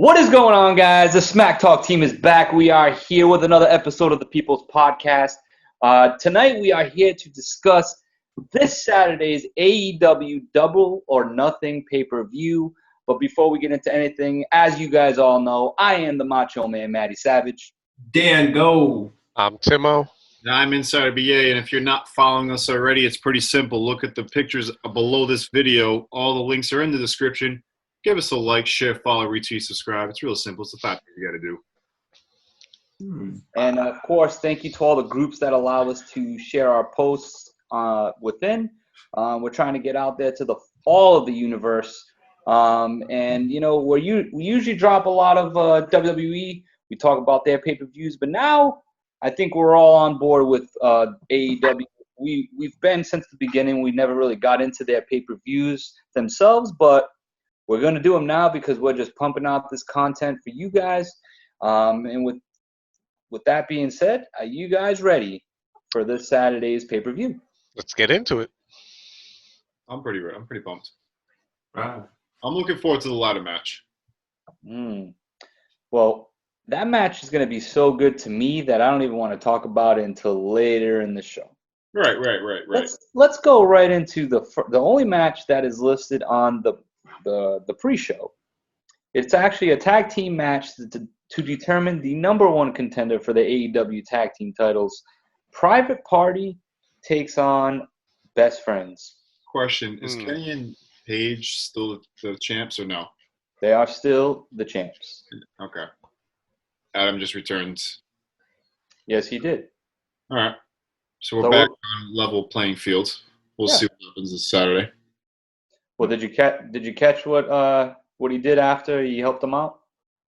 What is going on, guys? The SmackTalk team is back. We are here with another episode of the People's Podcast. Tonight, we are here to discuss this Saturday's AEW Double or Nothing pay-per-view. But before we get into anything, as you guys all know, I am the Macho Man, Matty Savage. Dan, go. I'm Timo. And I'm Insider BA, and if you're not following us already, it's pretty simple. Look at the pictures below this video. All the links are in the description. Give us a like, share, follow, retweet, subscribe. It's real simple. It's the fact that you got to do. And, of course, thank you to all the groups that allow us to share our posts within. We're trying to get out there to all of the universe. And, you know, we usually drop a lot of WWE. We talk about their pay-per-views. But now I think we're all on board with AEW. We've been since the beginning. We never really got into their pay-per-views themselves, but we're going to do them now because we're just pumping out this content for you guys. And with that being said, are you guys ready for this Saturday's pay-per-view? Let's get into it. I'm pretty ready. I'm pretty pumped. Wow. I'm looking forward to the ladder match. Well, that match is going to be so good to me that I don't even want to talk about it until later in the show. Right. Let's go right into the only match that is listed on the pre-show. It's actually a tag team match to determine the number one contender for the AEW tag team titles. Private Party takes on Best Friends. Question, is Kenny and Paige still the champs or no? They are still the champs. Okay. Adam just returned. Yes, he did. All right. So we're back on level playing field. We'll see what happens this Saturday. Well, did you catch what he did after he helped them out?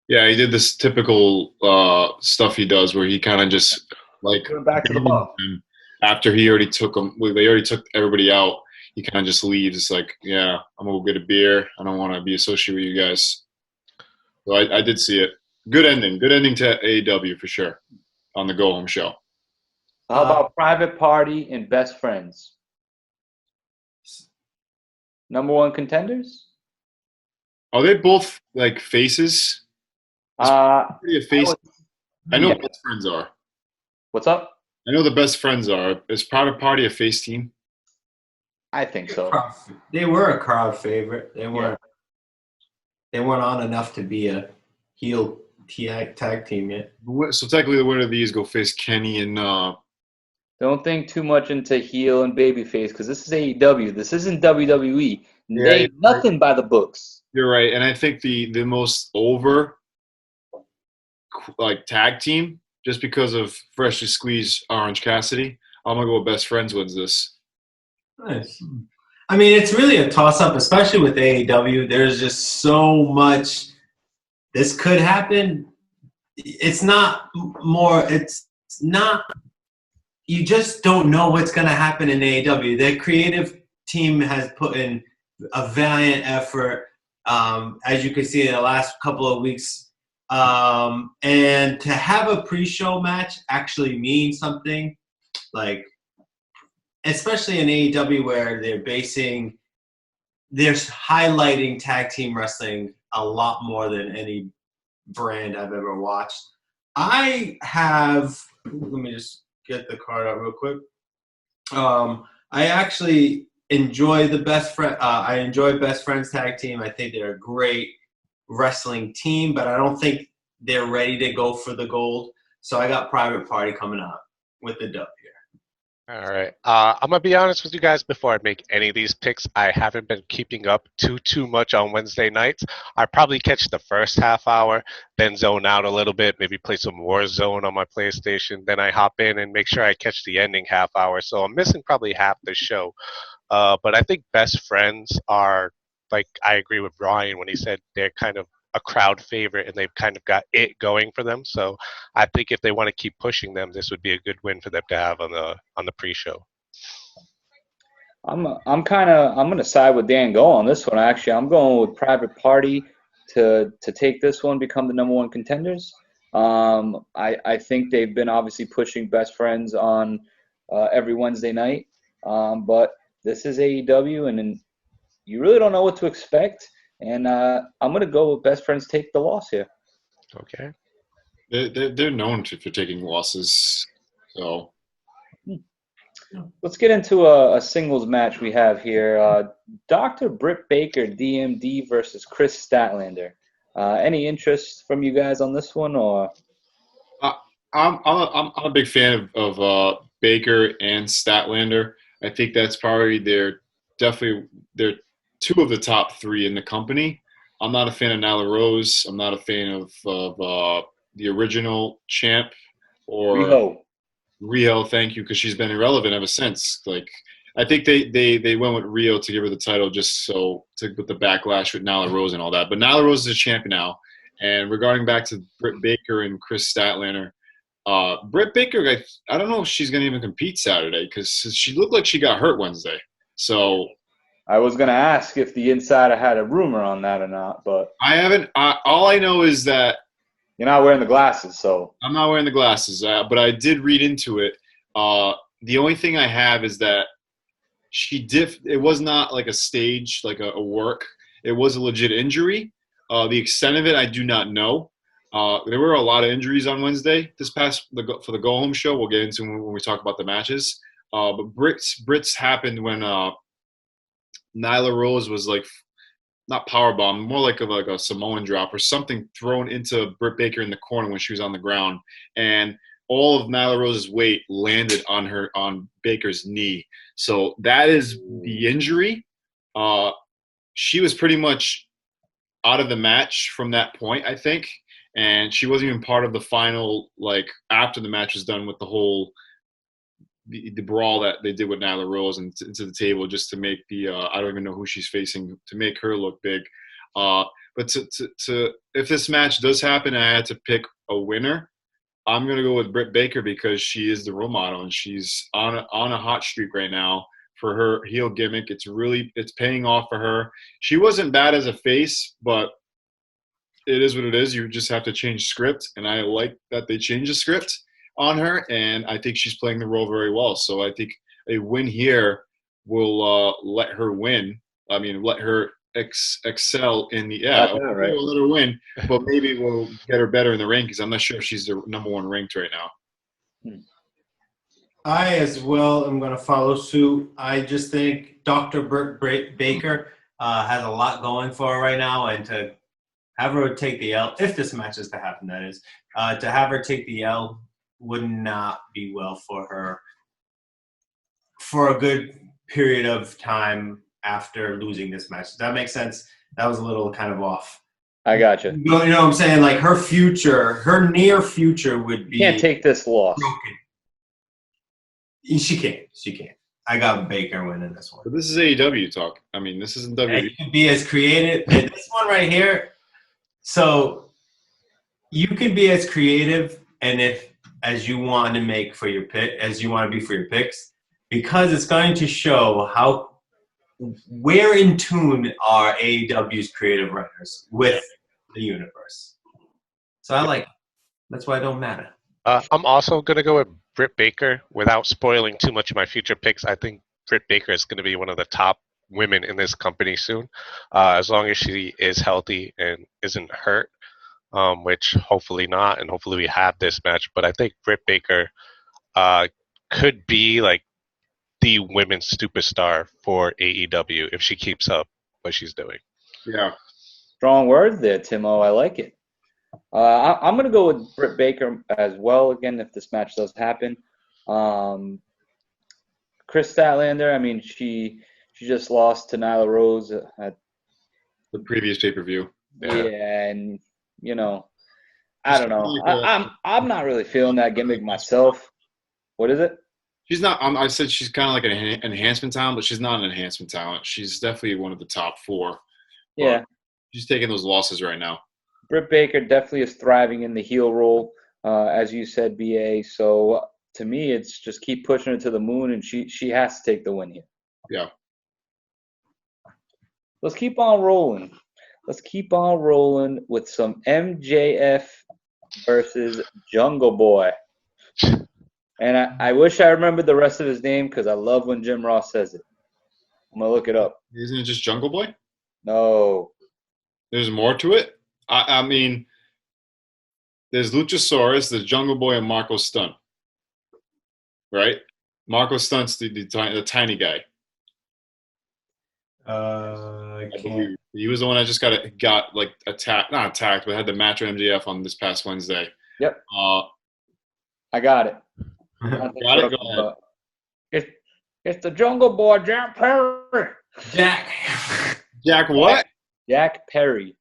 Yeah, he did this typical stuff he does where he kind of just like back to the ball. After he already took them, they already took everybody out. He kind of just leaves. It's like, yeah, I'm gonna go get a beer. I don't want to be associated with you guys. So I did see it. Good ending to AEW for sure on the go home show. How about Private Party and Best Friends? Number one contenders? Are they both like faces? Pretty a face. I know Best Friends are. What's up? I know the Best Friends are. Is Private Party a face team? I think so. They were a crowd favorite. They weren't on enough to be a heel tag team yet. So technically the winner of these go face Kenny and Don't think too much into heel and babyface because this is AEW. This isn't WWE. They nothing by the books. You're right, and I think the most over like tag team just because of freshly squeezed Orange Cassidy. I'm gonna go with Best Friends wins this. Nice. I mean, it's really a toss-up, especially with AEW. There's just so much. This could happen. It's not. You just don't know what's going to happen in AEW. Their creative team has put in a valiant effort, as you can see in the last couple of weeks. And to have a pre-show match actually means something, like, especially in AEW where they're highlighting tag team wrestling a lot more than any brand I've ever watched. Let me just get the card out real quick. I actually enjoy the Best Friend. I enjoy Best Friends tag team. I think they're a great wrestling team, but I don't think they're ready to go for the gold. So I got Private Party coming up with the dub here. All right. I'm going to be honest with you guys before I make any of these picks. I haven't been keeping up too much on Wednesday nights. I probably catch the first half hour, then zone out a little bit, maybe play some Warzone on my PlayStation. Then I hop in and make sure I catch the ending half hour. So I'm missing probably half the show. But I think Best Friends are, like, I agree with Brian when he said they're kind of a crowd favorite and they've kind of got it going for them. So I think if they want to keep pushing them, this would be a good win for them to have on the pre-show. I'm gonna side with Dan Go on this one. Actually, I'm going with Private Party to take this one, become the number one contenders. I think they've been obviously pushing Best Friends on every Wednesday night, but this is AEW, and you really don't know what to expect. And I'm going to go with best friends take the loss here. Okay. They're known for taking losses. So Let's get into a singles match we have here. Dr. Britt Baker, DMD versus Chris Statlander. Any interest from you guys on this one, or? I, I'm a big fan of Baker and Statlander. I think that's probably they're two of the top three in the company. I'm not a fan of Nyla Rose. I'm not a fan of the original champ or Riho. Rio. Thank you, because she's been irrelevant ever since. Like I think they went with Rio to give her the title just so to with the backlash with Nyla Rose and all that. But Nyla Rose is a champion now. And regarding back to Britt Baker and Chris Statlander, Britt Baker, I don't know if she's going to even compete Saturday because she looked like she got hurt Wednesday. So I was going to ask if the insider had a rumor on that or not, but I haven't. All I know is that you're not wearing the glasses, so. I'm not wearing the glasses, but I did read into it. The only thing I have is that it was not like a stage, like a work. It was a legit injury. The extent of it, I do not know. There were a lot of injuries on Wednesday for the go home show. We'll get into when we talk about the matches. But Brits happened when Nyla Rose was like not powerbomb, more like a Samoan drop or something thrown into Britt Baker in the corner when she was on the ground, and all of Nyla Rose's weight landed on Baker's knee. So that is the injury. She was pretty much out of the match from that point, I think. And she wasn't even part of the final, like, after the match was done with the whole the brawl that they did with Nyla Rose and into the table just to make the I don't even know who she's facing, to make her look big. But to if this match does happen and I had to pick a winner, I'm going to go with Britt Baker because she is the role model and she's on a hot streak right now for her heel gimmick. It's paying off for her. She wasn't bad as a face, but it is what it is. You just have to change script, and I like that they changed the script on her, and I think she's playing the role very well. So I think a win here will let her win. I mean, let her excel in the Right. We'll let her win, but maybe we'll get her better in the rankings. I'm not sure if she's the number one ranked right now. I as well am going to follow suit. I just think Dr. Britt Baker has a lot going for her right now, and to have her take the L, if this match is to happen, that is, to have her take the L would not be well for her for a good period of time after losing this match. Does that make sense? That was a little kind of off. I got you. You know what I'm saying? Like her near future would be. You can't take this loss. Broken. She can't. I got Baker winning this one. But this is AEW talk. I mean, this isn't WWE. You can be as creative. This one right here. So you can be as creative and as you want to make for your pick, as you want to be for your picks, because it's going to show where in tune are AEW's creative writers with the universe. So I like it. That's why it don't matter. I'm also going to go with Britt Baker without spoiling too much of my future picks. I think Britt Baker is going to be one of the top women in this company soon, as long as she is healthy and isn't hurt, which hopefully not, and hopefully we have this match. But I think Britt Baker could be like the women's superstar for AEW if she keeps up what she's doing. Yeah. Strong words there, Timo. I like it. I'm going to go with Britt Baker as well, again, if this match does happen. Chris Statlander, I mean, she just lost to Nyla Rose at The previous pay-per-view. and, you know, I don't know. I'm not really feeling that gimmick myself. What is it? She's not. I said she's kind of like an enhancement talent, but she's not an enhancement talent. She's definitely one of the top four. Yeah. She's taking those losses right now. Britt Baker definitely is thriving in the heel role, as you said, BA. So to me, it's just keep pushing her to the moon, and she has to take the win here. Yeah. Let's keep on rolling. Let's keep on rolling with some MJF versus Jungle Boy. And I wish I remembered the rest of his name because I love when Jim Ross says it. I'm going to look it up. Isn't it just Jungle Boy? No. There's more to it. I mean, there's Luchasaurus, there's Jungle Boy, and Marco Stunt. Right? Marco Stunt's the tiny guy. I I can't. believe he was the one that just got like attacked, not attacked, but had the match with MJF on this past Wednesday. Yep, Uh, I got it. got it. Go ahead. It's the Jungle Boy, Jack Perry. Jack. Jack what? Jack Perry.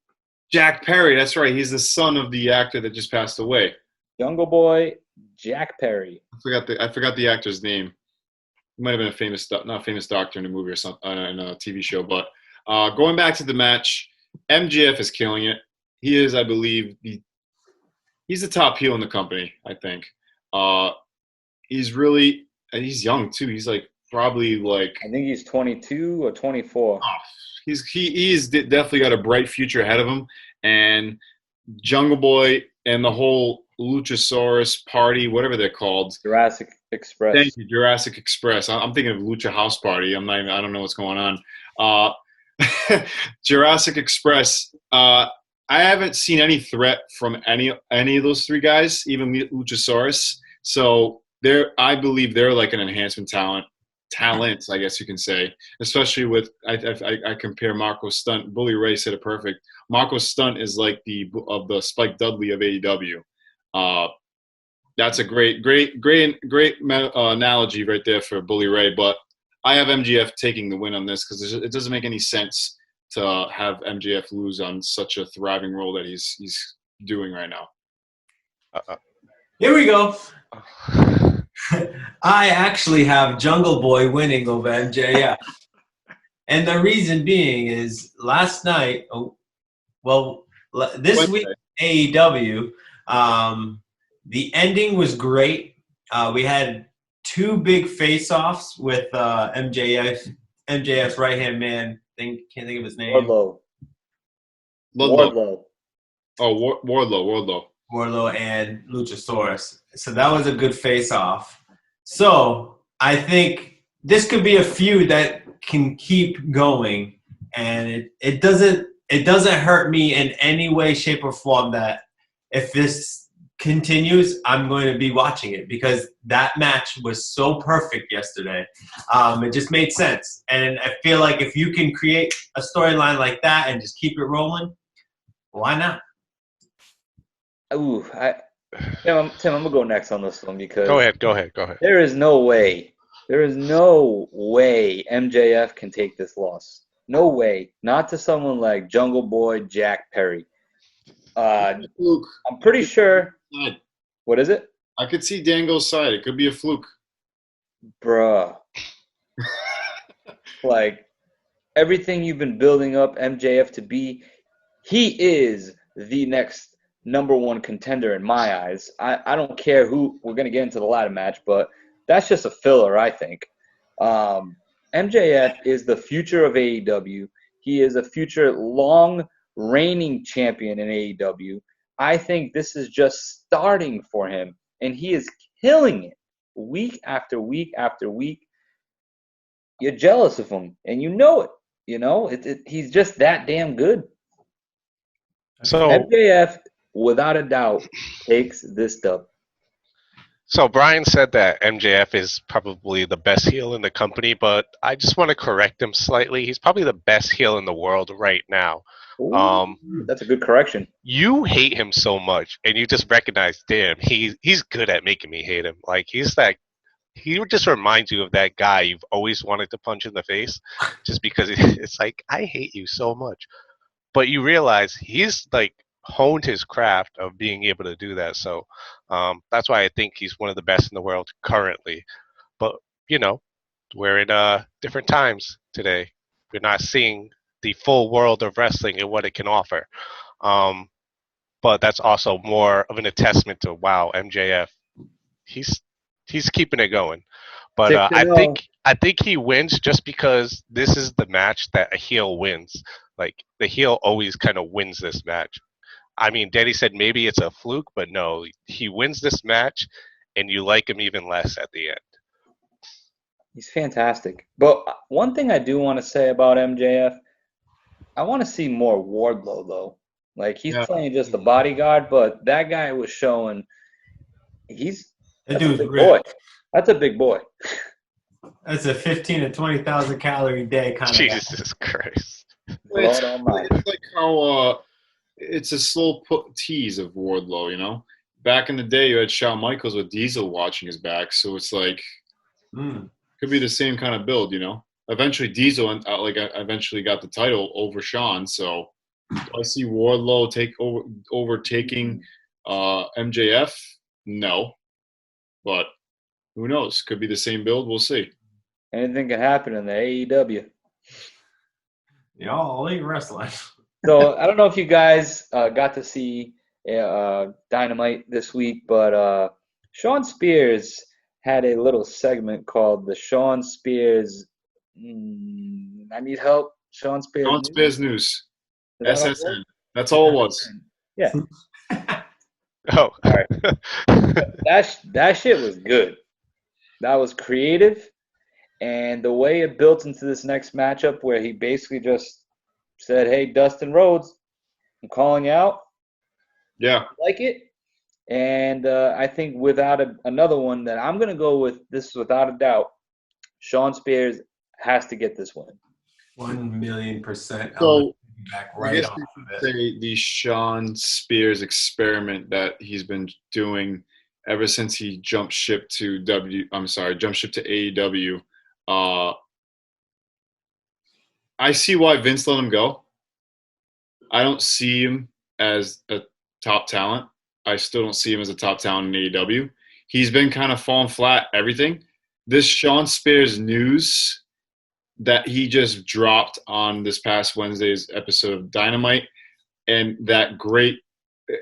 Jack Perry. That's right. He's the son of the actor that just passed away. Jungle Boy, Jack Perry. I forgot the actor's name. He might have been a famous, not a famous doctor in a movie or something, in a TV show. But going back to the match, MJF is killing it. He is, I believe, he's the top heel in the company. I think he's young too. He's like probably like I think he's 22 or 24. He's definitely got a bright future ahead of him. And Jungle Boy and the whole Luchasaurus party, whatever they're called. Jurassic Express. Thank you, Jurassic Express. I'm thinking of Lucha House Party. I don't know what's going on. Jurassic Express. I haven't seen any threat from any of those three guys, even Luchasaurus. So I believe they're like an enhancement talent, I guess you can say. Especially with I compare Marco Stunt. Bully Ray said it perfect. Marco Stunt is like the Spike Dudley of AEW. That's a great analogy right there for Bully Ray. But I have MJF taking the win on this because it doesn't make any sense to have MJF lose on such a thriving role that he's doing right now. Here we go. I actually have Jungle Boy winning over MJF. And the reason being is last night, this week, AEW, the ending was great. We had two big face-offs with MJF's right-hand man. Can't think of his name. Wardlow. Oh, Wardlow. Wardlow and Luchasaurus. So that was a good face-off. So I think this could be a feud that can keep going, and it doesn't hurt me in any way, shape, or form that if this continues, I'm going to be watching it because that match was so perfect yesterday. It just made sense. And I feel like if you can create a storyline like that and just keep it rolling, why not? Ooh, Tim, I'm gonna go next on this one because Go ahead. there is no way MJF can take this loss. No way. Not to someone like Jungle Boy Jack Perry. I'm pretty sure. What is it? I could see Dango's side. It could be a fluke. Bruh. Like, everything you've been building up MJF to be, he is the next number one contender in my eyes. I don't care who, we're going to get into the ladder match, but that's just a filler, I think. MJF is the future of AEW. He is a future long reigning champion in AEW. I think this is just starting for him, and he is killing it week after week after week. You're jealous of him, and you know it. You know, he's just that damn good. So MJF, without a doubt, takes this dub. So Brian said that MJF is probably the best heel in the company, but I just want to correct him slightly. He's probably the best heel in the world right now. Ooh, that's a good correction. You hate him so much, and you just recognize, damn, he's good at making me hate him. Like he just reminds you of that guy you've always wanted to punch in the face, just because it's like, I hate you so much. But you realize he's like honed his craft of being able to do that. So that's why I think he's one of the best in the world currently. But, you know, we're in different times today. We're not seeing the full world of wrestling and what it can offer. But that's also more of an attestament to, wow, MJF, he's keeping it going. But I think he wins just because this is the match that a heel wins. Like, the heel always kind of wins this match. I mean, Danny said maybe it's a fluke, but no, he wins this match, and you like him even less at the end. He's fantastic. But one thing I do want to say about MJF, I want to see more Wardlow though. Like he's Yeah. playing just the bodyguard, but that guy was showing he's That that's a dude's big ripped. boy. That's a big boy. That's a 15 to 20,000 calorie day kind of guy. Jesus Christ. Lord Almighty. It's like how it's a slow tease of Wardlow, you know? Back in the day, you had Shawn Michaels with Diesel watching his back, so it's like could be the same kind of build, you know? Eventually, Diesel eventually got the title over Shawn, so do I see Wardlow overtaking MJF? No, but who knows? Could be the same build. We'll see. Anything can happen in the AEW. Y'all elite wrestling. So I don't know if you guys got to see Dynamite this week, but Sean Spears had a little segment called the Sean Spears. I need help. Sean Spears. Sean News? Spears News. Is that all it SSN. was? That's all it was. Yeah. Oh. All right. That shit was good. That was creative, and the way it built into this next matchup, where he basically just said, "Hey, Dustin Rhodes, I'm calling you out. Yeah. Like it." And I think without another one that I'm going to go with, this without a doubt, Sean Spears has to get this win. 1,000,000%. So Back I right guess off we of could it. say the Sean Spears experiment that he's been doing ever since he jumped ship to AEW. I see why Vince let him go. I don't see him as a top talent. I still don't see him as a top talent in AEW. He's been kind of falling flat, everything. This Sean Spears news that he just dropped on this past Wednesday's episode of Dynamite, and that great,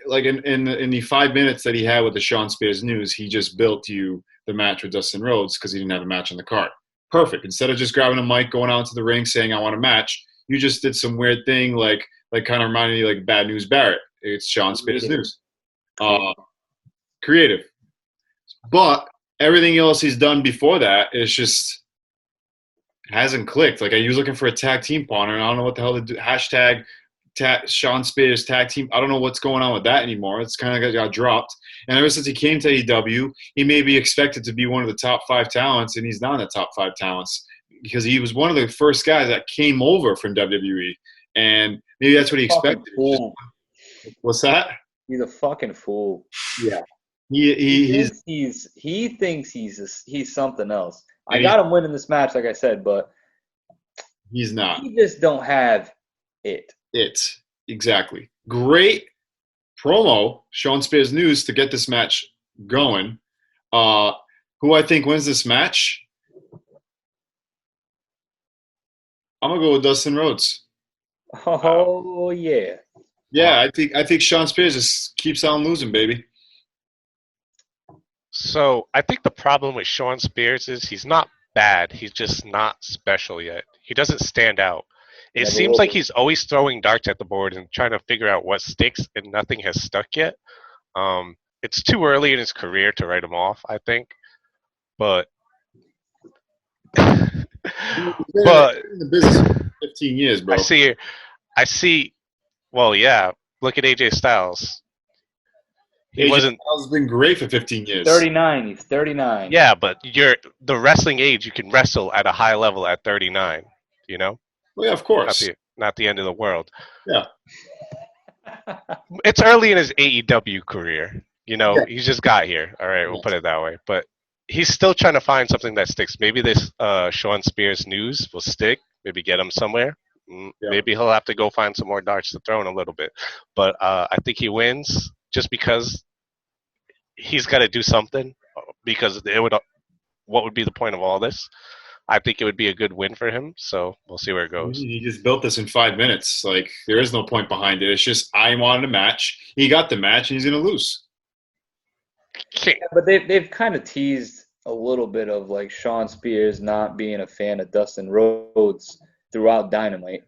like in the 5 minutes that he had with the Sean Spears news, he just built you the match with Dustin Rhodes because he didn't have a match on the card. Perfect. Instead of just grabbing a mic, going out to the ring, saying I want a match, you just did some weird thing, like kind of reminded me like Bad News Barrett. It's Sean Spears news. Creative. But everything else he's done before that is just hasn't clicked. Like he was looking for a tag team partner, and I don't know what the hell to do. Hashtag Sean Spears tag team. I don't know what's going on with that anymore. It's kind of got dropped. And ever since he came to AEW, he may be expected to be one of the top 5 talents, and he's not in the top 5 talents because he was one of the first guys that came over from WWE. And maybe that's what he expected. Fool. What's that? He's a fucking fool. Yeah. He thinks he's something else. I got him winning this match, like I said, but he's not. He just don't have it. Exactly. Great promo, Sean Spears News, to get this match going. Who I think wins this match? I'm gonna go with Dustin Rhodes. Oh yeah. Yeah, I think Sean Spears just keeps on losing, baby. So I think the problem with Sean Spears is he's not bad. He's just not special yet. He doesn't stand out. It seems like he's always throwing darts at the board and trying to figure out what sticks, and nothing has stuck yet. It's too early in his career to write him off, I think. But in the business for 15 years, bro. I see. Well, yeah. Look at AJ Styles. AJ Styles has been great for 15 years. 39. He's 39. Yeah, but you're the wrestling age. You can wrestle at a high level at 39. You know. Well, yeah, of course. Not the end of the world. Yeah. It's early in his AEW career. You know, he's just got here. All right, we'll put it that way. But he's still trying to find something that sticks. Maybe this Sean Spears news will stick. Maybe get him somewhere. Maybe he'll have to go find some more darts to throw in a little bit. But I think he wins just because he's got to do something. Because what would be the point of all this? I think it would be a good win for him. So we'll see where it goes. He just built this in 5 minutes. Like there is no point behind it. It's just I wanted a match. He got the match, and he's gonna lose. Yeah, but they've kind of teased a little bit of like Sean Spears not being a fan of Dustin Rhodes throughout Dynamite.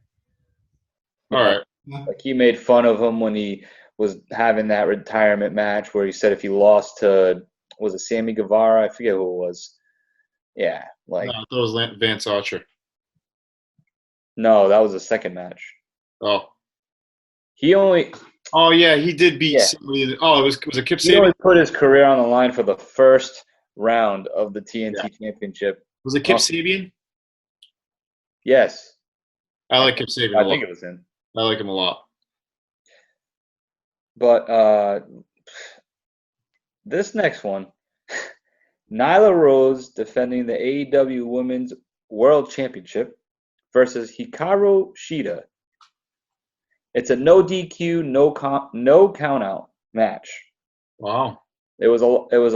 All right. Like he made fun of him when he was having that retirement match where he said if he lost to, was it Sammy Guevara? I forget who it was. Yeah, like. No, I thought it was Vance Archer. No, that was the second match. Oh. He only Oh yeah, he did beat Yeah. somebody. Oh, was it Kip he only Sabian? put his career on the line for the first round of the TNT Championship. Was it Kip Oh. Sabian? Yes, I like Kip Sabian a I lot. think it was him. I like him a lot. But this next one, Nyla Rose defending the AEW Women's World Championship versus Hikaru Shida. It's a no DQ, no count out match. Wow. It was a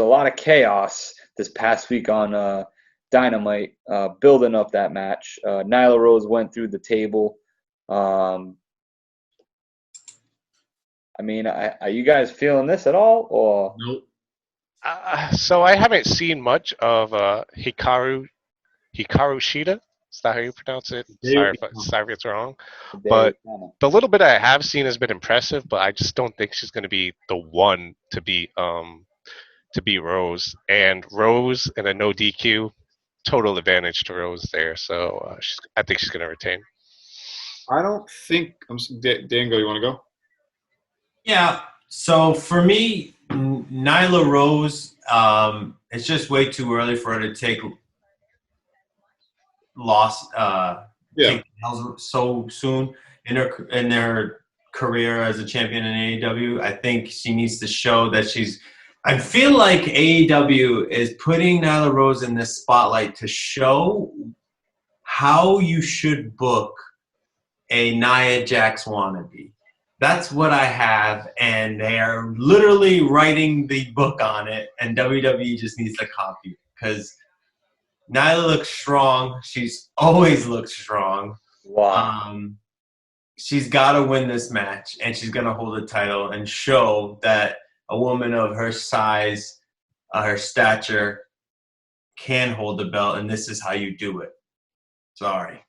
lot of chaos this past week on Dynamite, building up that match. Nyla Rose went through the table. I mean, are you guys feeling this at all, or? Nope. So I haven't seen much of Hikaru Shida. Is that how you pronounce it? Sorry if it's wrong. But the little bit I have seen has been impressive, but I just don't think she's going to be the one to beat Rose. And Rose in a no DQ, total advantage to Rose there. So I think she's going to retain. I don't think Dango, you want to go? Yeah. So for me, Nyla Rose, it's just way too early for her to take take so soon in their career as a champion in AEW. I think she needs to show that I feel like AEW is putting Nyla Rose in this spotlight to show how you should book a Nia Jax wannabe. That's what I have, and they are literally writing the book on it, and WWE just needs to copy it because Nyla looks strong. She's always looked strong. Wow. She's got to win this match, and she's going to hold the title and show that a woman of her size, her stature, can hold the belt, and this is how you do it. Sorry.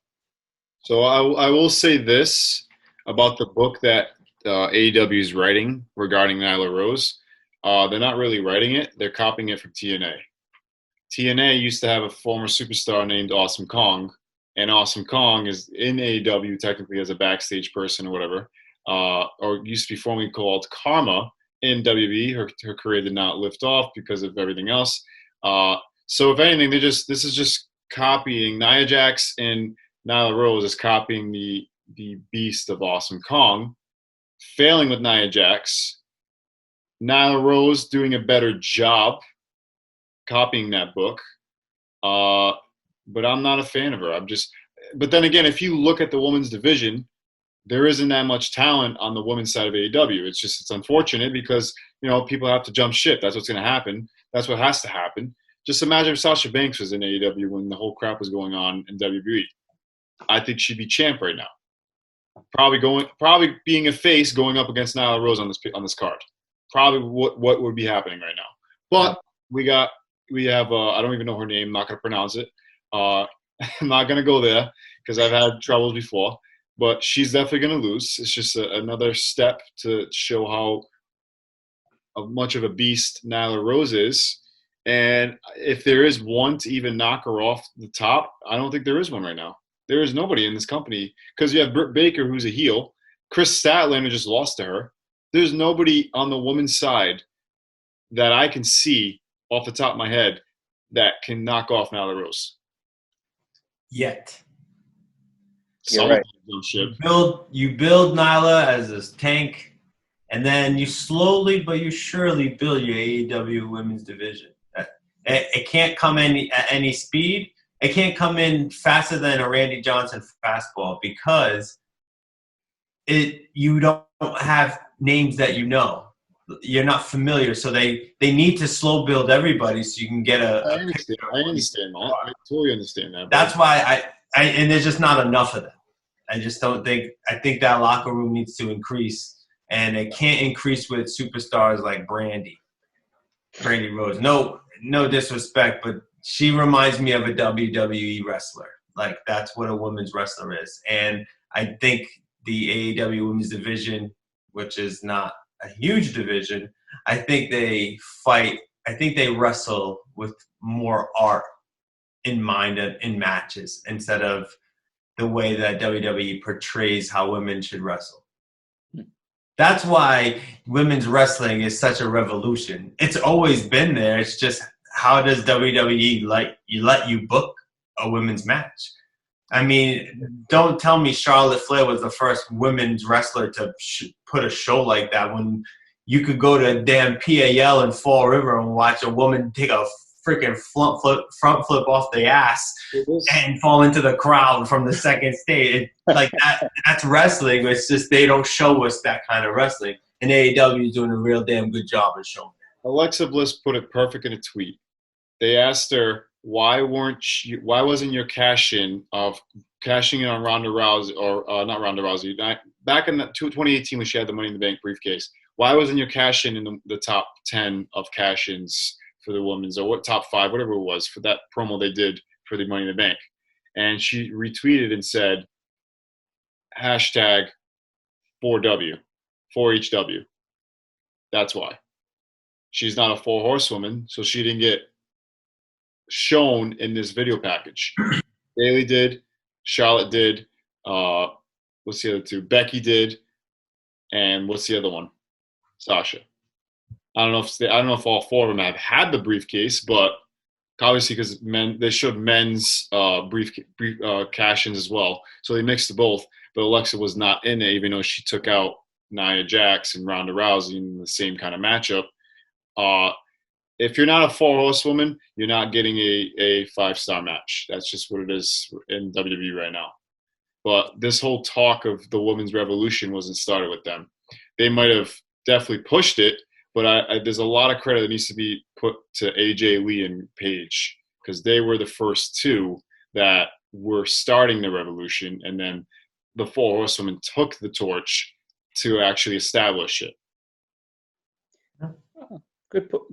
So I will say this about the book that AEW is writing regarding Nyla Rose. They're not really writing it. They're copying it from TNA. TNA used to have a former superstar named Awesome Kong, and Awesome Kong is in AEW technically as a backstage person or whatever, or used to be formerly called Karma in WWE. Her career did not lift off because of everything else. So if anything, this is just copying Nia Jax, and Nyla Rose is copying the beast of Awesome Kong, failing with Nia Jax. Nyla Rose doing a better job copying that book. But I'm not a fan of her. But then again, if you look at the women's division, there isn't that much talent on the women's side of AEW. It's unfortunate because, people have to jump ship. That's what's going to happen. That's what has to happen. Just imagine if Sasha Banks was in AEW when the whole crap was going on in WWE. I think she'd be champ right now. Probably being a face going up against Nyla Rose on this card. Probably what would be happening right now. But we have I don't even know her name. I'm not going to pronounce it. I'm not going to go there because I've had troubles before. But she's definitely going to lose. It's just another step to show how much of a beast Nyla Rose is. And if there is one to even knock her off the top, I don't think there is one right now. There is nobody in this company because you have Britt Baker, who's a heel. Chris Statlander just lost to her. There's nobody on the women's side that I can see off the top of my head that can knock off Nyla Rose. Yet. You're right. You build Nyla as this tank, and then you slowly but you surely build your AEW women's division. It can't come in at any speed. It can't come in faster than a Randy Johnson fastball because you don't have names that you know. You're not familiar, so they need to slow build everybody so you can get I understand that. I totally understand that. That's why and there's just not enough of them. I just don't think. I think that locker room needs to increase, and it can't increase with superstars like Brandy Rose. No disrespect, but she reminds me of a WWE wrestler. Like that's what a women's wrestler is, and I think the AEW women's division, which is not a huge division, I think they fight. I think they wrestle with more art in mind in matches instead of the way that WWE portrays how women should wrestle. That's why women's wrestling is such a revolution. It's always been there. It's just, how does WWE let you book a women's match? I mean, don't tell me Charlotte Flair was the first women's wrestler to put a show like that, when you could go to damn PAL in Fall River and watch a woman take a freaking front flip off the ass and fall into the crowd from the second stage. Like that's wrestling. It's just they don't show us that kind of wrestling. And AEW is doing a real damn good job of showing that. Alexa Bliss put it perfect in a tweet. They asked her, why wasn't your cashing in on Ronda Rousey, or not Ronda Rousey, back in 2018 when she had the Money in the Bank briefcase, why wasn't your cash-in in the top 10 of cash-ins for the women's, or what, top 5, whatever it was, for that promo they did for the Money in the Bank? And she retweeted and said, hashtag 4W, 4HW. That's why. She's not a 4-horsewoman, so she didn't get shown in this video package. Bayley did, Charlotte did, what's the other two? Becky did, and what's the other one? Sasha. I don't know if all 4 of them have had the briefcase, but obviously because they showed men's cash-ins as well, so they mixed the both. But Alexa was not in it, even though she took out Nia Jax and Ronda Rousey in the same kind of matchup. If you're not a 4-horsewoman, you're not getting a 5-star match. That's just what it is in WWE right now. But this whole talk of the women's revolution wasn't started with them. They might have definitely pushed it, but there's a lot of credit that needs to be put to AJ Lee and Paige, because they were the first two that were starting the revolution, and then the 4 horsewomen took the torch to actually establish it.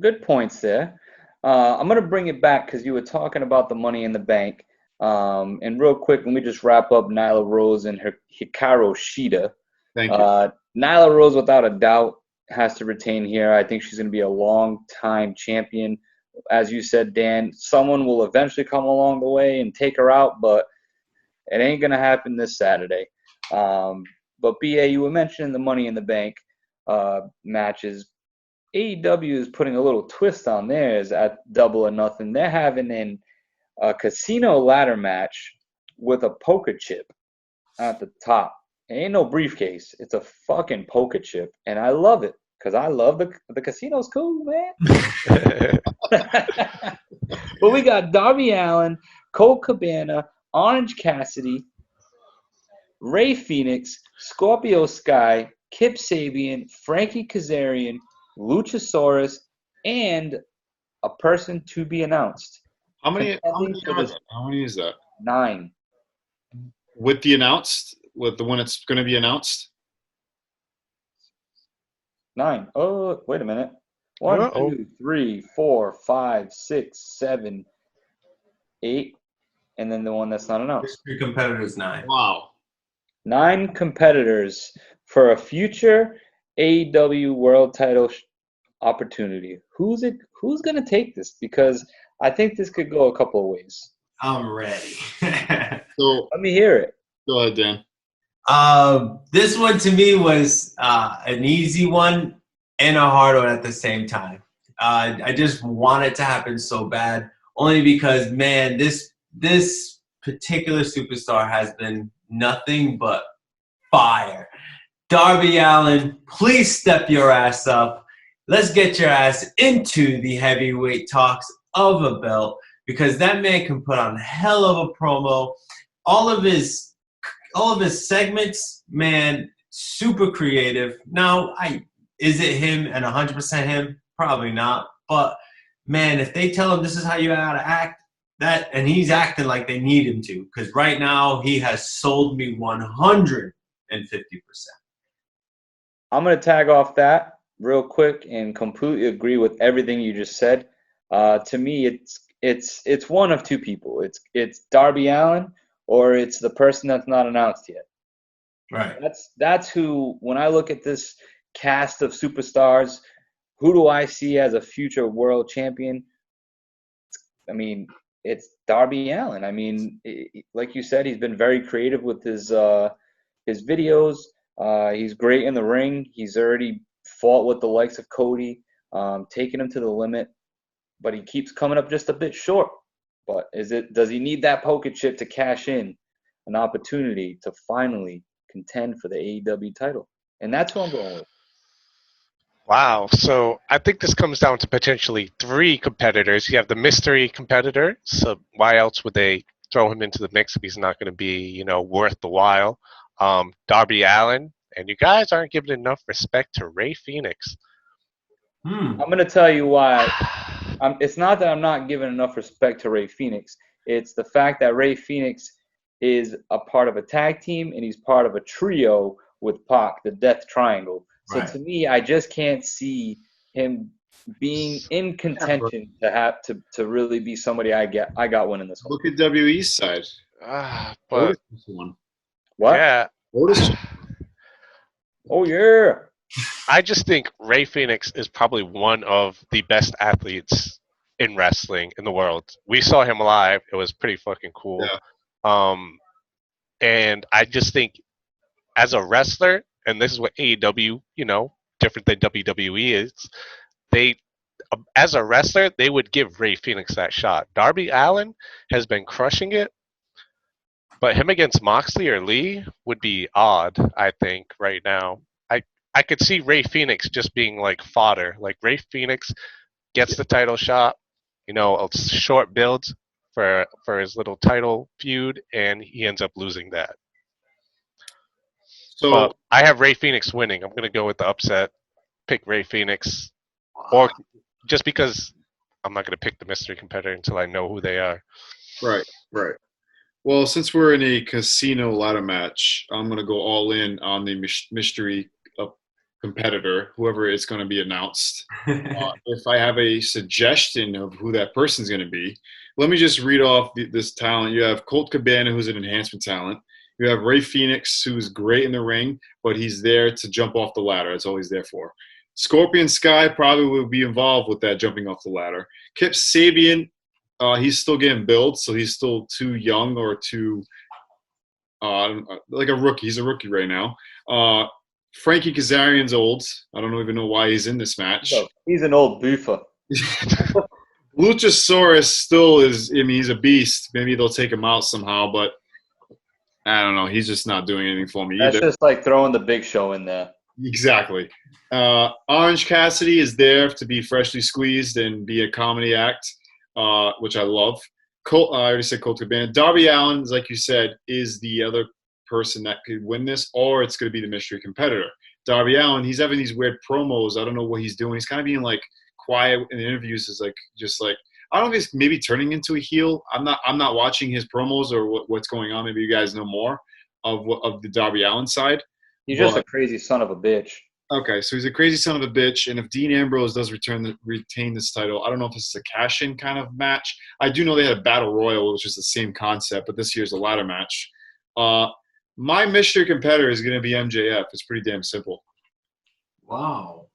Good points there. I'm going to bring it back because you were talking about the Money in the Bank. And real quick, let me just wrap up Nyla Rose and her Hikaru Shida. Thank you. Nyla Rose, without a doubt, has to retain here. I think she's going to be a long-time champion. As you said, Dan, someone will eventually come along the way and take her out, but it ain't going to happen this Saturday. But, BA, you were mentioning the Money in the Bank matches. AEW is putting a little twist on theirs at Double or Nothing. They're having a casino ladder match with a poker chip at the top. It ain't no briefcase. It's a fucking poker chip, and I love it because I love the casino's cool, man. But we got Darby Allin, Colt Cabana, Orange Cassidy, Ray Phoenix, Scorpio Sky, Kip Sabian, Frankie Kazarian, Luchasaurus, and a person to be announced. How many is that? 9. With the announced? With the one that's going to be announced? 9. Oh, wait a minute. 1, 2, 3, 4, 5, 6, 7, 8, and then the one that's not announced. 3 competitors, 9. Wow. 9 competitors for a future AEW World Title opportunity. Who's going to take this? Because I think this could go a couple of ways. I'm ready. So let me hear it. Go ahead, Dan. This one to me was an easy one and a hard one at the same time. I just want it to happen so bad, only because, man, this particular superstar has been nothing but fire. Darby Allin, please step your ass up. Let's get your ass into the heavyweight talks of a belt, because that man can put on hell of a promo. All of his segments, man, super creative. Now, is it him and 100% him? Probably not. But, man, if they tell him this is how you gotta act, and he's acting like they need him to, because right now he has sold me 150%. I'm going to tag off that real quick and completely agree with everything you just said. To me, it's one of two people. It's Darby Allin, or it's the person that's not announced yet. Right. That's who. When I look at this cast of superstars, who do I see as a future world champion? I mean, it's Darby Allin. I mean, like you said, he's been very creative with his videos. He's great in the ring. He's already fought with the likes of Cody, taking him to the limit, but he keeps coming up just a bit short. But does he need that poker chip to cash in an opportunity to finally contend for the AEW title? And that's who I'm going with. Wow. So I think this comes down to potentially 3 competitors. You have the mystery competitor. So why else would they throw him into the mix if he's not going to be, worth the while? Darby Allin. And you guys aren't giving enough respect to Ray Phoenix. I'm going to tell you why. It's not that I'm not giving enough respect to Ray Phoenix. It's the fact that Ray Phoenix is a part of a tag team and he's part of a trio with Pac, the Death Triangle. So to me, I just can't see him being in contention to really be somebody I got winning this one. Look at WE's side. But one. What? Yeah. Otis. Oh yeah. I just think Ray Phoenix is probably one of the best athletes in wrestling in the world. We saw him live. It was pretty fucking cool. Yeah. And I just think as a wrestler, and this is what AEW, different than WWE is, as a wrestler, they would give Ray Phoenix that shot. Darby Allin has been crushing it, but him against Moxley or Lee would be odd, I think, right now. I could see Ray Phoenix just being like fodder. Like Ray Phoenix gets the title shot, a short build for his little title feud, and he ends up losing that. So but I have Ray Phoenix winning. I'm going to go with the upset, pick Ray Phoenix, or just because I'm not going to pick the mystery competitor until I know who they are. Right. Well, since we're in a casino ladder match, I'm going to go all in on the mystery competitor, whoever is going to be announced. If I have a suggestion of who that person's going to be, let me just read off this talent. You have Colt Cabana, who's an enhancement talent. You have Ray Phoenix, who's great in the ring, but he's there to jump off the ladder. That's all he's there for. Scorpion Sky probably will be involved with that jumping off the ladder. Kip Sabian, he's still getting built, so he's still too young or too like a rookie. He's a rookie right now. Frankie Kazarian's old. I don't even know why he's in this match. No, he's an old boofer. Luchasaurus still is. I mean, he's a beast. Maybe they'll take him out somehow, but I don't know. He's just not doing anything for me either. That's just like throwing the Big Show in there. Exactly. Orange Cassidy is there to be freshly squeezed and be a comedy act, which I love. I already said Colt Cabana. Darby Allin, like you said, is the other person that could win this, or it's going to be the mystery competitor. Darby Allin, he's having these weird promos. I don't know what he's doing. He's kind of being like quiet in interviews. Is like just like I don't know if he's maybe turning into a heel. I'm not watching his promos or what's going on. Maybe you guys know more of the Darby Allin side. He's just a crazy son of a bitch. Okay, so he's a crazy son of a bitch, and if Dean Ambrose does retain this title, I don't know if this is a cash-in kind of match. I do know they had a Battle Royal, which is the same concept, but this year's a ladder match. My mystery competitor is going to be MJF. It's pretty damn simple. Wow.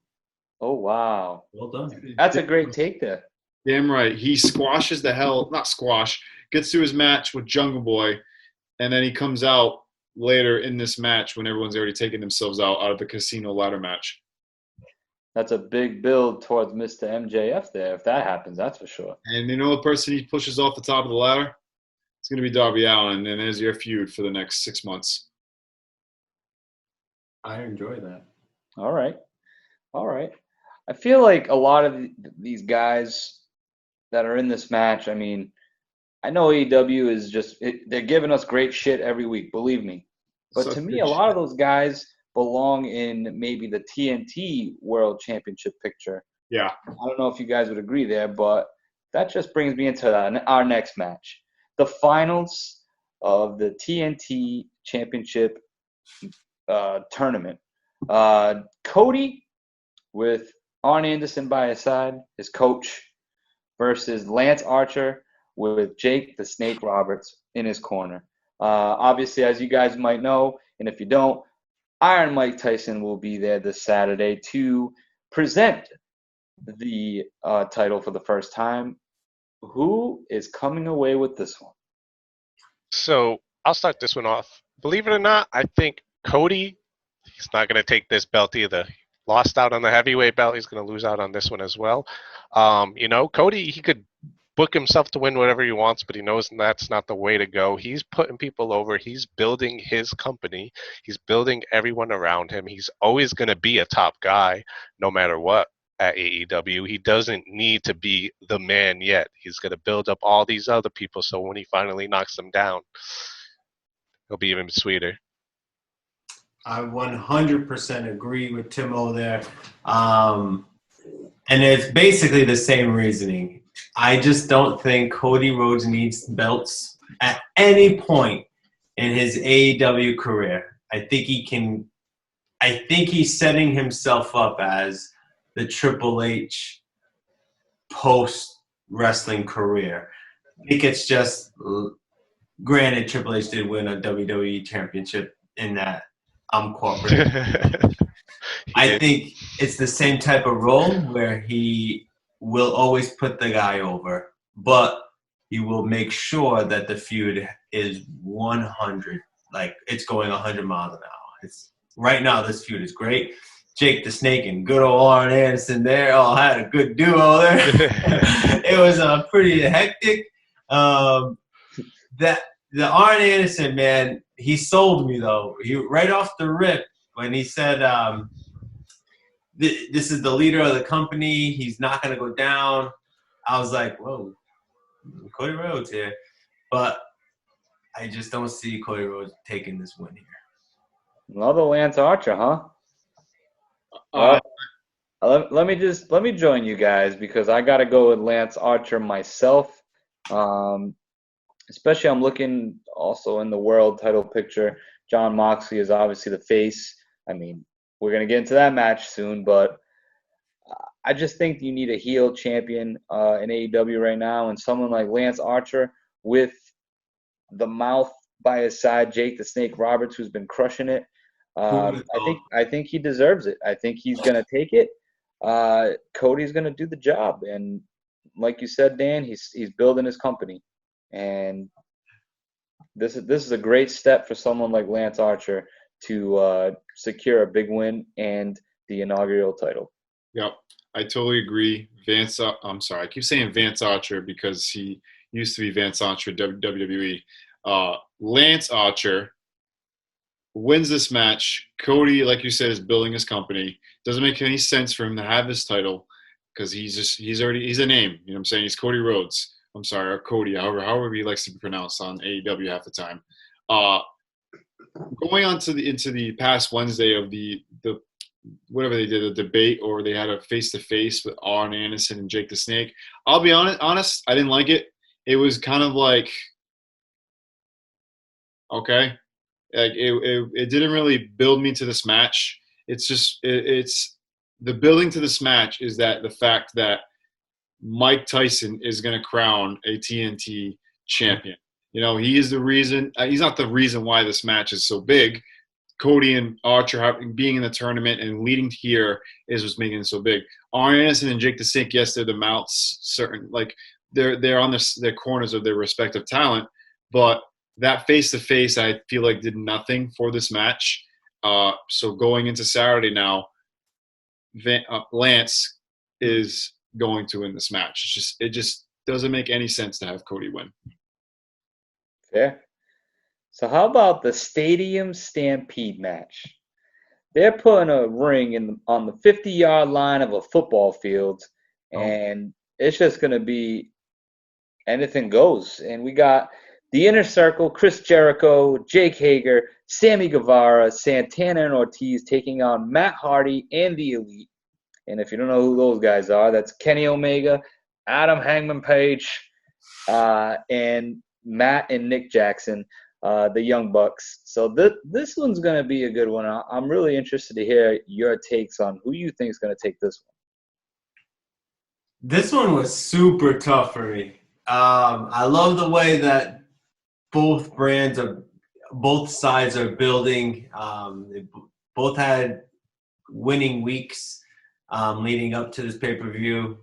Oh, wow. Well done. That's a great take there. Damn right. He squashes gets to his match with Jungle Boy, and then he comes out later in this match when everyone's already taken themselves out of the casino ladder match. That's a big build towards Mr. MJF there. If that happens, that's for sure. And you know the person he pushes off the top of the ladder? It's going to be Darby Allin, and there's your feud for the next 6 months. I enjoy that. All right. I feel like a lot of these guys that are in this match, I mean, I know AEW is they're giving us great shit every week, believe me. But to me, a lot of those guys belong in maybe the TNT World Championship picture. Yeah. I don't know if you guys would agree there, but that just brings me into our next match. The finals of the TNT Championship tournament. Cody with Arn Anderson by his side, his coach, versus Lance Archer with Jake the Snake Roberts in his corner. Obviously, as you guys might know, and if you don't, Iron Mike Tyson will be there this Saturday to present the title for the first time Who is coming away with this one? So I'll start this one off. Believe it or not, I think Cody, he's not going to take this belt either. Lost out on the heavyweight belt. He's going to lose out on this one as well. Cody, he could book himself to win whatever he wants, but he knows that's not the way to go. He's putting people over. He's building his company. He's building everyone around him. He's always going to be a top guy no matter what at AEW. He doesn't need to be the man yet. He's going to build up all these other people so when he finally knocks them down, it'll be even sweeter. I 100% agree with Timo there. And it's basically the same reasoning. I just don't think Cody Rhodes needs belts at any point in his AEW career. I think he's setting himself up as the Triple H post-wrestling career. I think it's just, granted, Triple H did win a WWE championship in that I'm corporate. I think it's the same type of role where he will always put the guy over, but he will make sure that the feud is 100, like it's going 100 miles an hour. Right now, this feud is great. Jake the Snake and good old Arn Anderson there all had a good duo there. It was pretty hectic. The Arn Anderson, man, he sold me, though. He right off the rip when he said this is the leader of the company. He's not going to go down. I was like, whoa, Cody Rhodes here. But I just don't see Cody Rhodes taking this win here. Another Lance Archer, huh? Let me join you guys because I got to go with Lance Archer myself. Especially I'm looking also in the world title picture. Jon Moxley is obviously the face. I mean, we're going to get into that match soon, but I just think you need a heel champion in AEW right now, and someone like Lance Archer with the mouth by his side, Jake the Snake Roberts, who's been crushing it. I think he deserves it. I think he's going to take it. Cody's going to do the job, and like you said, Dan, he's building his company. And this is a great step for someone like Lance Archer to secure a big win and the inaugural title. Yep, I totally agree. I'm sorry, I keep saying Vance Archer because he used to be Vance Archer WWE. Lance Archer wins this match. Cody, like you said, is building his company. Doesn't make any sense for him to have this title because he's a name. You know what I'm saying? He's Cody Rhodes. I'm sorry, or Cody, however he likes to be pronounced on AEW half the time. Going on into the past Wednesday of the whatever they did, a debate, or they had a face-to-face with Arn Anderson and Jake the Snake. I'll be honest, I didn't like it. It was kind of like, okay. Like it didn't really build me to this match. It's just it's the building to this match is that the fact that Mike Tyson is going to crown a TNT champion. You know, he is the reason. He's not the reason why this match is so big. Cody and Archer being in the tournament and leading here is what's making it so big. Arn Anderson and Jake the Snake, yes, they're the mouths. Certain like they're on their corners of their respective talent, but that face-to-face, I feel like, did nothing for this match. So going into Saturday now, Lance is going to win this match. It just doesn't make any sense to have Cody win. Fair. So how about the Stadium Stampede match? They're putting a ring on the 50-yard line of a football field, and it's just going to be anything goes. And we got the Inner Circle, Chris Jericho, Jake Hager, Sammy Guevara, Santana and Ortiz taking on Matt Hardy and the Elite. And if you don't know who those guys are, that's Kenny Omega, Adam Hangman Page, and Matt and Nick Jackson, the Young Bucks. So this one's going to be a good one. I'm really interested to hear your takes on who you think is going to take this one. This one was super tough for me. I love the way that both sides are building. They both had winning weeks leading up to this pay-per-view.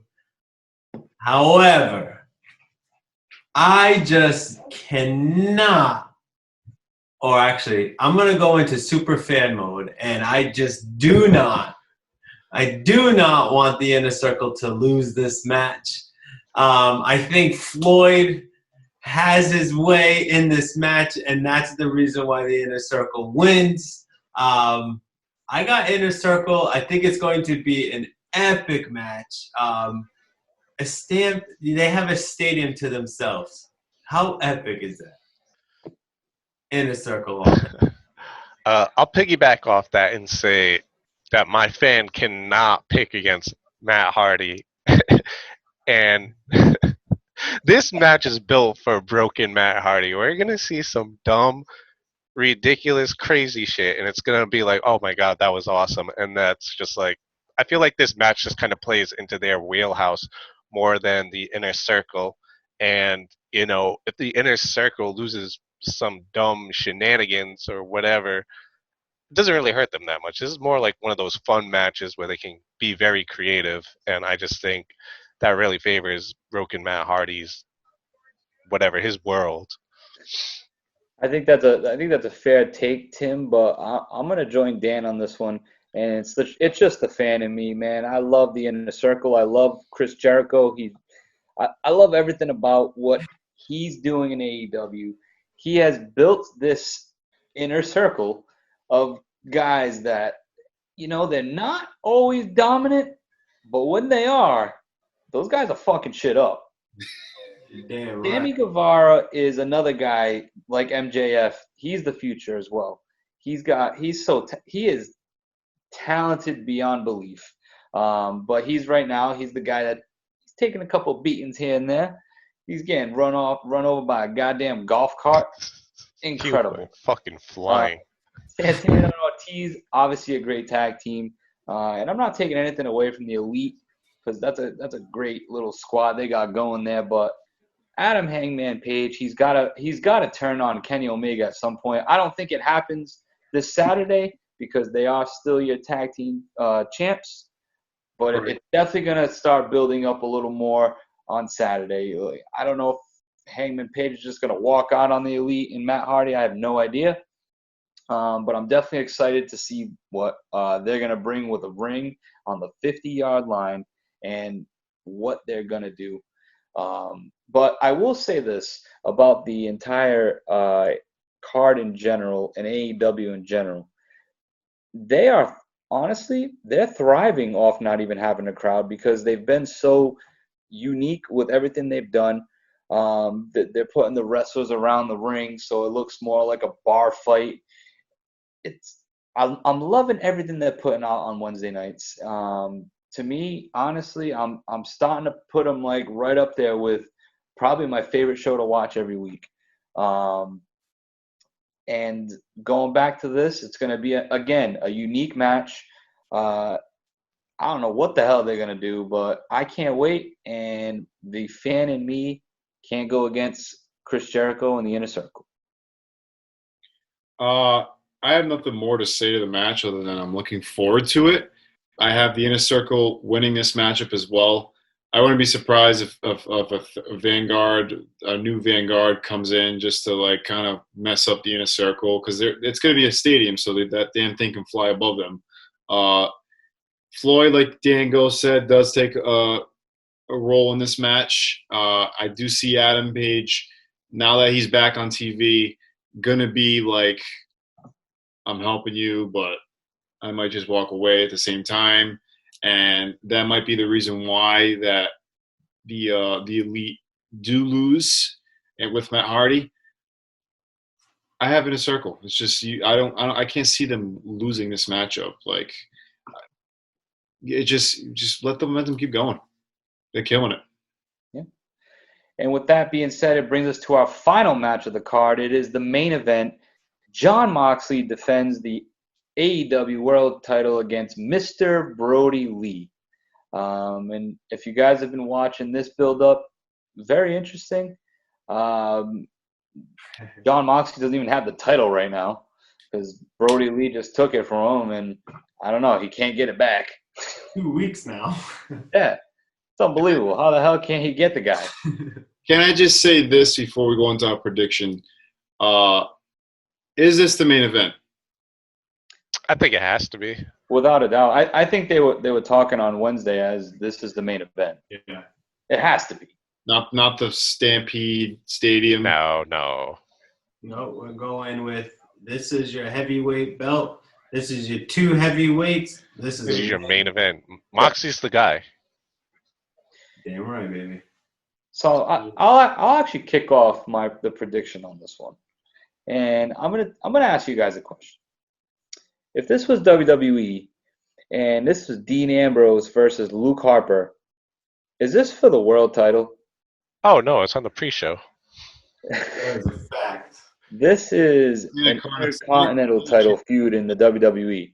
However, I just cannot, or actually, I'm going to go into super fan mode, and I just do not want the Inner Circle to lose this match. I think Floyd has his way in this match, and that's the reason why the Inner Circle wins. I got Inner Circle. I think it's going to be an epic match. They have a stadium to themselves. How epic is that? Inner Circle. I'll piggyback off that and say that my fan cannot pick against Matt Hardy. And this match is built for broken Matt Hardy. We're going to see some dumb, ridiculous, crazy shit. And it's going to be like, oh my God, that was awesome. And that's just like, I feel like this match just kind of plays into their wheelhouse more than the Inner Circle. And, you know, if the Inner Circle loses some dumb shenanigans or whatever, it doesn't really hurt them that much. This is more like one of those fun matches where they can be very creative, and I just think that really favors Broken Matt Hardy's whatever his world. I think that's a fair take, Tim. But I'm gonna join Dan on this one, and it's just the fan in me, man. I love the Inner Circle. I love Chris Jericho. I love everything about what he's doing in AEW. He has built this Inner Circle of guys that, they're not always dominant, but when they are, those guys are fucking shit up. Damn right. Sammy Guevara is another guy like MJF. He's the future as well. He is talented beyond belief. But he's the guy that he's taking a couple beatings here and there. He's getting run over by a goddamn golf cart. Incredible. Fucking flying. Santana and Ortiz, obviously a great tag team. And I'm not taking anything away from the Elite because that's a great little squad they got going there. But Adam Hangman Page, he's got to turn on Kenny Omega at some point. I don't think it happens this Saturday because they are still your tag team champs. But Right. it's definitely going to start building up a little more on Saturday. I don't know if Hangman Page is just going to walk out on the Elite and Matt Hardy. I have no idea. But I'm definitely excited to see what they're going to bring with a ring on the 50-yard line and what they're going to do. But I will say this about the entire card in general and AEW in general. They're thriving off not even having a crowd because they've been so unique with everything they've done. They're putting the wrestlers around the ring so it looks more like a bar fight. I'm loving everything they're putting out on Wednesday nights. To me, honestly, I'm starting to put them like right up there with probably my favorite show to watch every week. And going back to this, it's going to be again a unique match. I don't know what the hell they're going to do, but I can't wait. And the fan in me can't go against Chris Jericho and the Inner Circle. I have nothing more to say to the match other than I'm looking forward to it. I have the Inner Circle winning this matchup as well. I wouldn't be surprised if a Vanguard, a new Vanguard, comes in just to like kind of mess up the Inner Circle because it's going to be a stadium, so that damn thing can fly above them. Floyd, like Dango said, does take a role in this match. I do see Adam Page, now that he's back on TV, gonna be like, I'm helping you, but I might just walk away at the same time. And that might be the reason why that the Elite do lose and with Matt Hardy. I have Inner Circle. It's just I can't see them losing this matchup. Like it just let the momentum keep going. They're killing it. Yeah. And with that being said, it brings us to our final match of the card. It is the main event. Jon Moxley defends the AEW World Title against Mr. Brody Lee. And if you guys have been watching this build-up, very interesting. Jon Moxley doesn't even have the title right now because Brody Lee just took it from him, and I don't know, he can't get it back. 2 weeks now. Yeah, it's unbelievable. How the hell can't he get the guy? Can I just say this before we go into our prediction? Is this the main event? I think it has to be. Without a doubt. I think they were talking on Wednesday as this is the main event. Yeah. It has to be. Not the Stampede Stadium. No. No, we're going with this is your heavyweight belt. This is your 2 heavyweights. This This is your main event. Moxie's the guy. Damn right, baby. So I'll actually kick off the prediction on this one, and I'm gonna ask you guys a question. If this was WWE and this was Dean Ambrose versus Luke Harper, is this for the world title? Oh no, it's on the pre-show. That is a fact. This is an Intercontinental title feud in the WWE.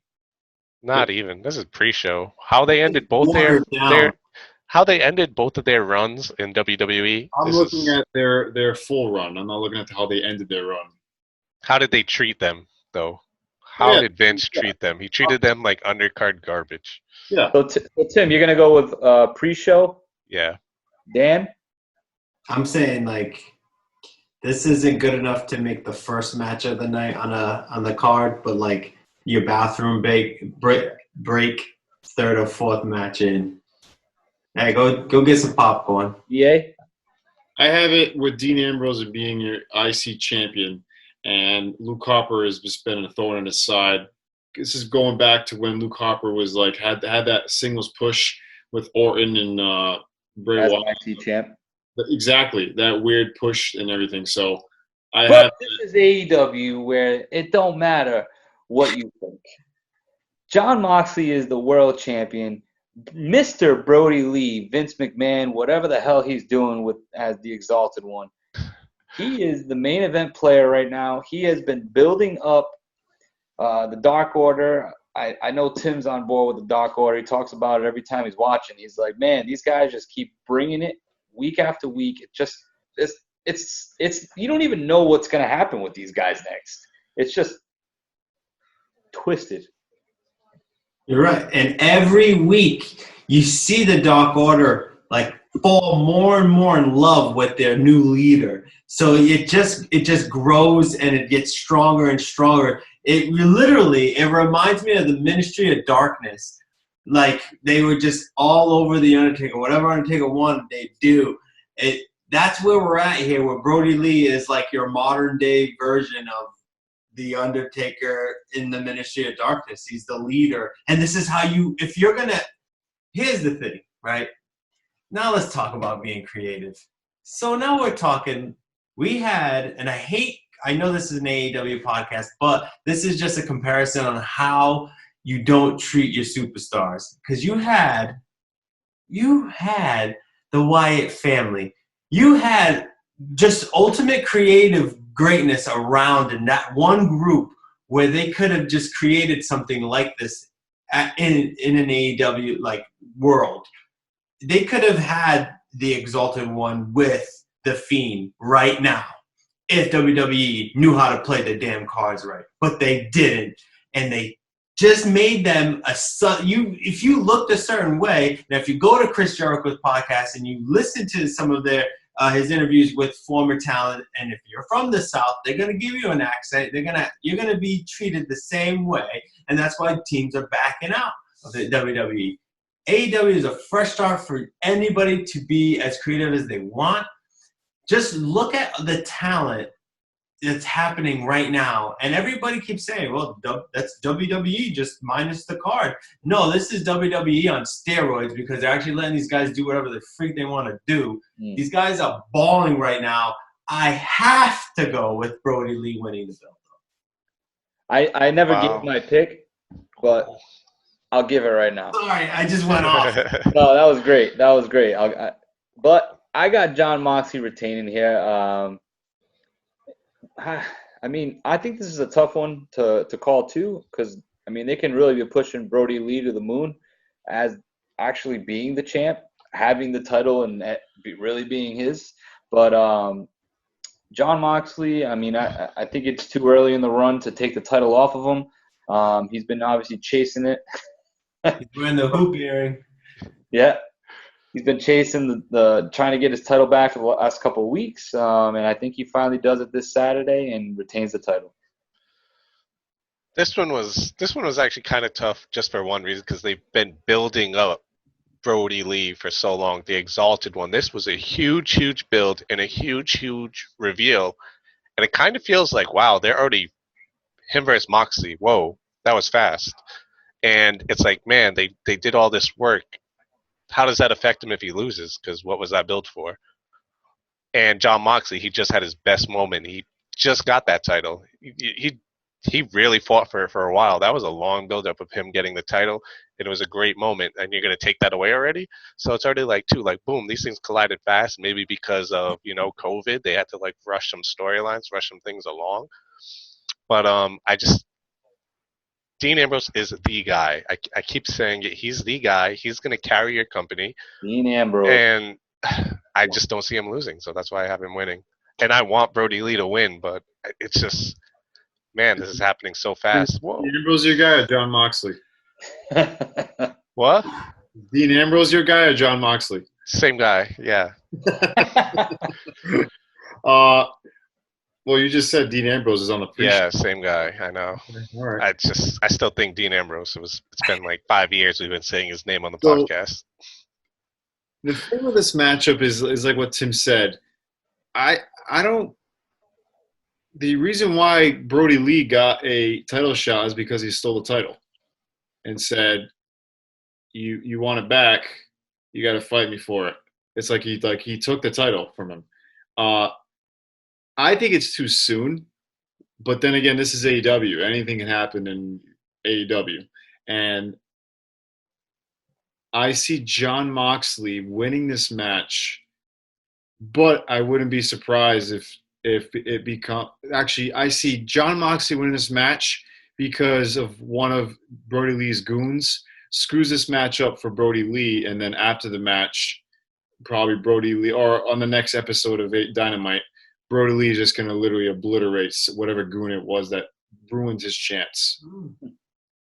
Not even. This is pre-show. How they ended both Watered down. how they ended both of their runs in WWE. I'm looking at their full run. I'm not looking at how they ended their run. How did they treat them though? How did Vince treat them? He treated them like undercard garbage. Yeah. So Tim, you're gonna go with pre-show? Yeah. Dan? I'm saying like this isn't good enough to make the first match of the night on the card, but like your bathroom break third or fourth match in. Hey, go get some popcorn. EA? I have it with Dean Ambrose being your IC champion, and Luke Harper has just been a thorn in his side. This is going back to when Luke Harper was like had that singles push with Orton and Bray Wyatt. IC champ. Exactly, that weird push and everything. So But this is AEW where it don't matter what you think. John Moxley is the world champion. Mr. Brody Lee, Vince McMahon, whatever the hell he's doing as the Exalted One. He is the main event player right now. He has been building up the Dark Order. I know Tim's on board with the Dark Order. He talks about it every time he's watching. He's like, man, these guys just keep bringing it week after week. It's you don't even know what's going to happen with these guys next. It's just twisted. You're right. And every week you see the Dark Order like fall more and more in love with their new leader. So it just grows and it gets stronger and stronger. It reminds me of the Ministry of Darkness. Like they were just all over the Undertaker. Whatever Undertaker wanted, they do. That's where we're at here, where Brody Lee is like your modern day version of the Undertaker in the Ministry of Darkness. He's the leader. And this is how here's the thing, right? Now let's talk about being creative. So now we're talking, and I know this is an AEW podcast, but this is just a comparison on how you don't treat your superstars. Because you had the Wyatt family. You had just ultimate creative greatness around in that one group where they could have just created something like this in an AEW like world. They could have had the Exalted One with the Fiend right now if WWE knew how to play the damn cards right, but they didn't, and they just made them if you looked a certain way. Now, if you go to Chris Jericho's podcast and you listen to some of his interviews with former talent, and if you're from the South, they're gonna give you an accent. You're gonna be treated the same way, and that's why teams are backing out of the WWE. AEW is a fresh start for anybody to be as creative as they want. Just look at the talent that's happening right now. And everybody keeps saying, well, that's WWE just minus the card. No, this is WWE on steroids because they're actually letting these guys do whatever the freak they want to do. These guys are balling right now. I have to go with Brody Lee winning the belt. I never gave my pick, but I'll give it right now. Sorry, I just went off. No, that was great. But I got John Moxley retaining here. I mean, I think this is a tough one to call too, because I mean they can really be pushing Brody Lee to the moon as actually being the champ, having the title, and really being his. But John Moxley, I mean, I think it's too early in the run to take the title off of him. He's been obviously chasing it. He's wearing the hoop earring. Yeah. He's been chasing the trying to get his title back for the last couple of weeks, and I think he finally does it this Saturday and retains the title. This one was actually kind of tough just for one reason, because they've been building up Brody Lee for so long, the Exalted One. This was a huge build and a huge reveal, and it kind of feels like, wow, they're already him versus Moxley. Whoa, that was fast. And it's like, man, they did all this work. How does that affect him if he loses? Because what was that built for? And John Moxley, he just had his best moment. He just got that title. He really fought for it for a while. That was a long buildup of him getting the title, and it was a great moment. And you're going to take that away already? So it's already like, boom, these things collided fast. Maybe because of, COVID, they had to like rush some storylines, rush some things along. But Dean Ambrose is the guy. I keep saying it. He's the guy. He's going to carry your company. Dean Ambrose. And I just don't see him losing, so that's why I have him winning. And I want Brody Lee to win, but it's just, man, this is happening so fast. Whoa. Dean Ambrose your guy or John Moxley? What? Dean Ambrose your guy or John Moxley? Same guy, yeah. Well, you just said Dean Ambrose is on the pre-show. Yeah, same guy. I know. All right. I still think Dean Ambrose. It's been like 5 years we've been saying his name on the podcast. The thing with this matchup is like what Tim said. I don't. The reason why Brody Lee got a title shot is because he stole the title, and said, "You want it back? You got to fight me for it." It's like he took the title from him. I think it's too soon, but then again, this is AEW. Anything can happen in AEW, and I see John Moxley winning this match, but I wouldn't be surprised if it become. Actually, I see John Moxley winning this match because of one of Brody Lee's goons screws this match up for Brody Lee, and then after the match, probably Brody Lee, or on the next episode of Dynamite, Brody Lee is just going to literally obliterate whatever goon it was that ruined his chance.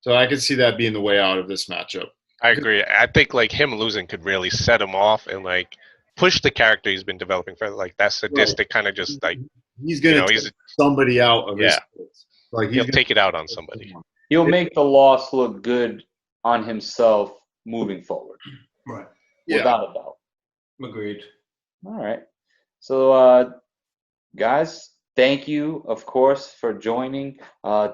So I could see that being the way out of this matchup. I agree. I think like him losing could really set him off and like push the character he's been developing for, like that sadistic kind of just like he's going to take somebody out of his place. Like he'll take it out on somebody. He'll make the loss look good on himself moving forward. Right. Without a doubt. Agreed. All right. So, guys, thank you, of course, for joining.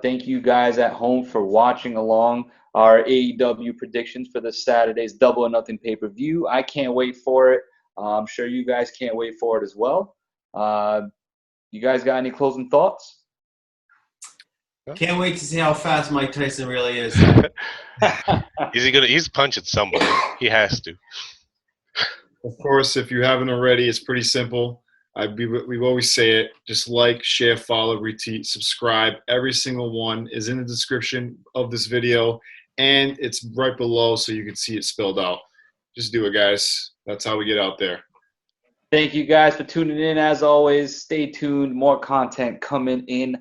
Thank you guys at home for watching along our AEW predictions for this Saturday's Double or Nothing pay-per-view. I can't wait for it. I'm sure you guys can't wait for it as well. You guys got any closing thoughts? Can't wait to see how fast Mike Tyson really is. He's punching somebody. He has to. Of course, if you haven't already, it's pretty simple. We always say it. Just like, share, follow, retweet, subscribe. Every single one is in the description of this video, and it's right below so you can see it spelled out. Just do it, guys. That's how we get out there. Thank you guys for tuning in. As always, stay tuned. More content coming in